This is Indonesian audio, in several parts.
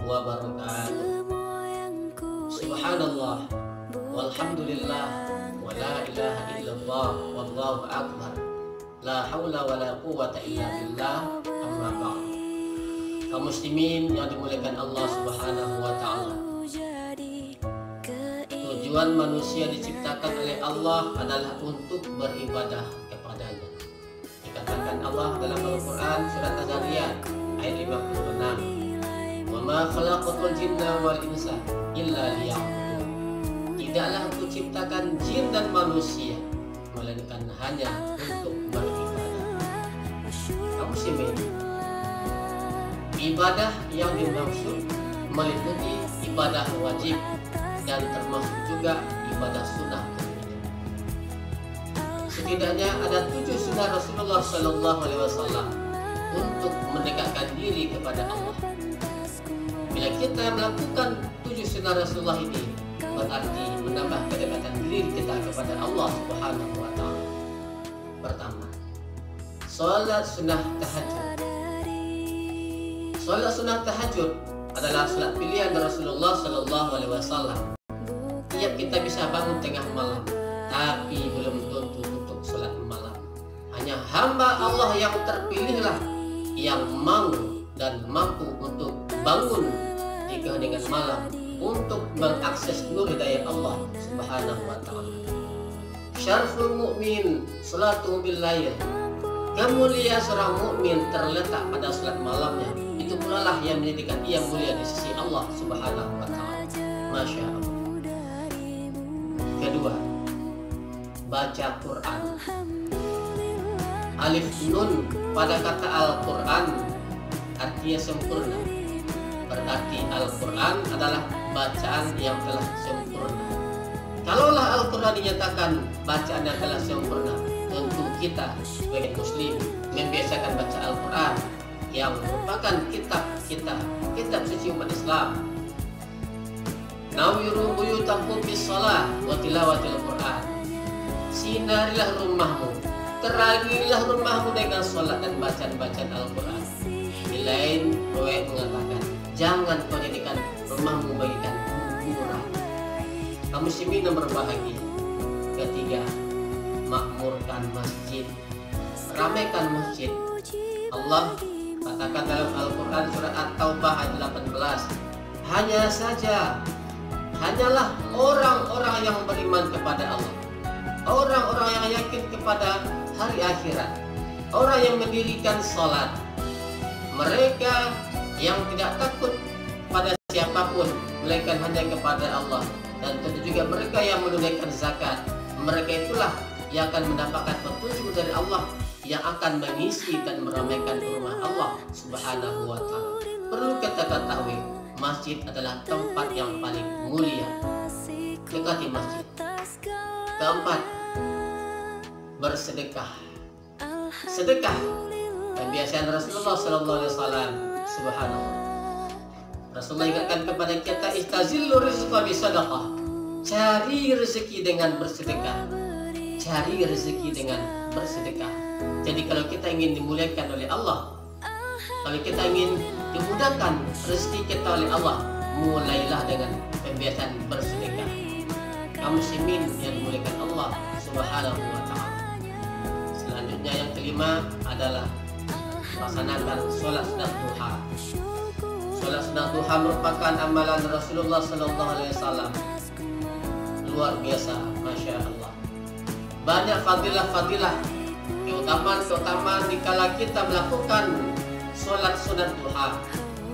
wabarakatuh. Subhanallah, walhamdulillah, wa la ilaha illallah, wallahu akbar. La haula wa la quwwata illa billah, amma ba'd. Kaum muslimin yang dimuliakan Allah Subhanahu wa taala. Tujuan manusia diciptakan oleh Allah adalah untuk beribadah kepadanya. Dikatakan Allah dalam Al-Quran surat Az-Zariyat ayat 56, "Wa ma khalaqatul jinna wal insa illa liya'budun." Tidaklah aku ciptakan jin dan manusia melainkan hanya untuk beribadah. Kaum muslimin, ibadah yang dimaksud meliputi ibadah wajib dan termasuk juga ibadah sunnah. Setidaknya ada 7 sunnah Rasulullah Sallallahu Alaihi Wasallam untuk mendekatkan diri kepada Allah. Bila kita melakukan 7 sunnah Rasulullah ini, berarti menambah kedekatan diri kita kepada Allah Subhanahu wa taala. Pertama, salat sunnah tahajud. Salat sunnah tahajud adalah salat pilihan Rasulullah Sallallahu Alaihi Wasallam. Tiap kita bisa bangun tengah malam, tapi belum tentu untuk salat malam. Hanya hamba Allah yang terpilihlah yang mau dan mampu untuk bangun di keheningan malam untuk mengakses nur hidayah Allah Subhanahu wa taala. Syarful mu'min salatuhu bil lail. Kemuliaan seorang mukmin terletak pada salat malamnya. Itu pula lah yang menjadikan ia mulia di sisi Allah Subhanahu wa taala. Masya Allah. Kedua, baca Quran. Alif nun pada kata Al-Quran artinya sempurna. Berarti Al-Quran adalah bacaan yang telah sempurna. Kalaulah Al-Quran dinyatakan bacaan yang telah sempurna, tentu kita sebagai muslim membiasakan baca Al-Quran yang merupakan kitab suci umat Islam. Nawiru buyutakum bis shalah wa tilawatil Quran. Sinarilah rumahmu, terangilah rumahmu dengan salat dan bacaan Al-Quran. Di lain riwayat mengatakan, jangan kau jadikan rumahmu bagikan kuburan. Kaum muslimin yang berbahagia. Ketiga, makmurkan masjid, ramaikan masjid. Allah katakan dalam Al-Quran surat At-Taubah ayat 18, hanyalah orang-orang yang beriman kepada Allah, orang-orang yang yakin kepada hari akhirat, orang yang mendirikan salat, mereka yang tidak takut pada siapapun melainkan hanya kepada Allah, dan tentu juga mereka yang menunaikan zakat. Mereka itulah yang akan mendapatkan petunjuk dari Allah, yang akan mengisi dan meramaikan rumah Allah Subhanahu wa taala. Perlu kita ketahui, masjid adalah tempat yang paling mulia. Dekati masjid. Keempat, bersedekah. Sedekah kebiasaan Rasulullah Sallallahu Alaihi Wasallam. Subhanallah. Rasulullah ingatkan kepada kita, istazillu rizqa bisadaqah. Cari rezeki dengan bersedekah. Cari rezeki dengan bersedekah. Jadi kalau kita ingin dimuliakan oleh Allah, kalau kita ingin dimudahkan rezeki kita oleh Allah, mulailah dengan kebiasaan bersedekah. Kaum muslimin yang dimuliakan Allah Subhanahu wa taala. Selanjutnya yang kelima adalah laksanakan sholat sunat duha. Sholat sunat duha merupakan amalan Rasulullah Sallallahu Alaihi Wasallam. Luar biasa, masya Allah. Banyak fadilah-fadilah, keutamaan dikala kita melakukan sholat sunat duha.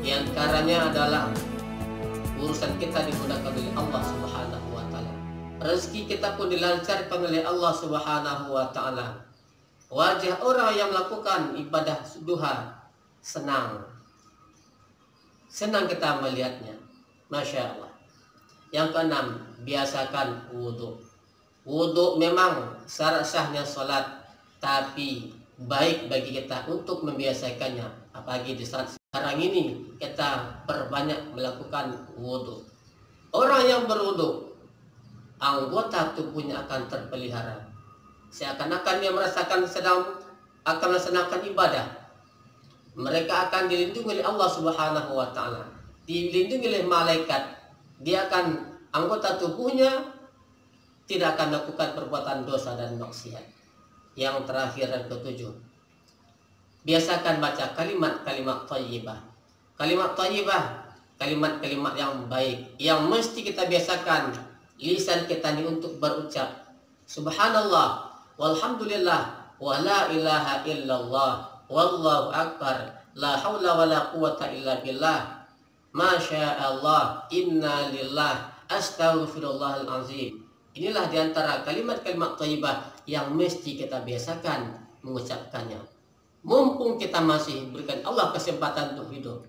Di antaranya adalah urusan kita dimudahkan oleh Allah Subhanahu wa taala. Rezeki kita pun dilancarkan oleh Allah Subhanahu wa taala. Wajah orang yang melakukan ibadah duha senang kita melihatnya. Masya Allah. Yang keenam, biasakan wudhu. Wudhu memang syarat sahnya sholat, tapi baik bagi kita untuk membiasakannya. Apalagi di saat sekarang ini kita perbanyak melakukan wudhu. Orang yang berwudhu, anggota tubuhnya akan terpelihara. Seakan-akan dia merasakan akan melaksanakan ibadah. Mereka akan dilindungi oleh Allah Subhanahu wa taala. dilindungi oleh malaikat. Dia akan, anggota tubuhnya tidak akan melakukan perbuatan dosa dan maksiat. Yang terakhir dan ketujuh, biasakan baca kalimat-kalimat thayyibah. Kalimat thayyibah, kalimat-kalimat yang baik, yang mesti kita biasakan lisan kita ini untuk berucap subhanallah, walhamdulillah, wa la ilaha illallah, wallahu akbar, la haula wa la quwata illa billah, masya Allah, inna lillah, astaghfirullahal azim. Inilah diantara kalimat-kalimat thayyibah yang mesti kita biasakan mengucapkannya. Mumpung kita masih diberikan Allah kesempatan untuk hidup,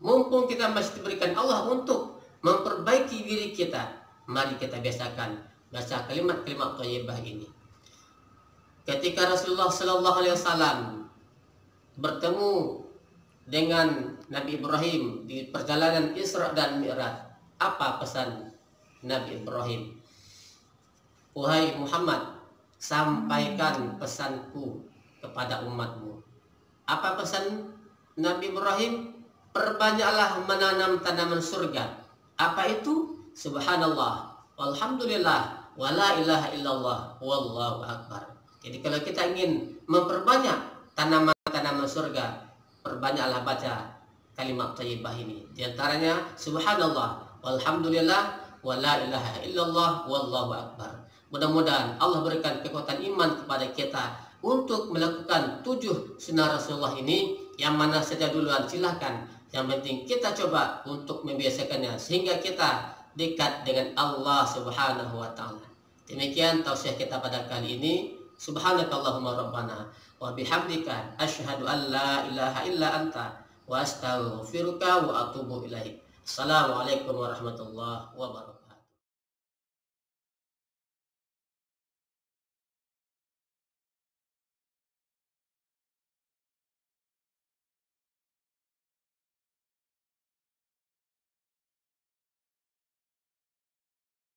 mumpung kita masih diberikan Allah untuk memperbaiki diri kita, mari kita biasakan baca kalimat-kalimat thayyibah ini. Ketika Rasulullah Sallallahu Alaihi Wasallam bertemu dengan Nabi Ibrahim di perjalanan Isra dan Mi'raj, apa pesan Nabi Ibrahim? Wahai Muhammad, sampaikan pesanku kepada umatmu. Apa pesan Nabi Ibrahim? Perbanyaklah menanam tanaman surga. Apa itu? Subhanallah, walhamdulillah, wa la ilaha illallah, wallahu akbar. Jadi kalau kita ingin memperbanyak tanaman-tanaman surga, perbanyaklah baca kalimat thayyibah ini. Di antaranya subhanallah, walhamdulillah, wa la ilaha illallah, wallahu akbar. Mudah-mudahan Allah berikan kekuatan iman kepada kita untuk melakukan 7 sunnah Rasulullah ini. Yang mana saja duluan silahkan. Yang penting kita coba untuk membiasakannya sehingga kita dekat dengan Allah Subhanahu wa taala. Demikian tausiah kita pada kali ini. Subhanakallahumma rabbana wa bihamdika asyhadu an la ilaha illa anta wa astaghfiruka wa atubu ilaik. Assalamualaikum warahmatullahi wabarakatuh.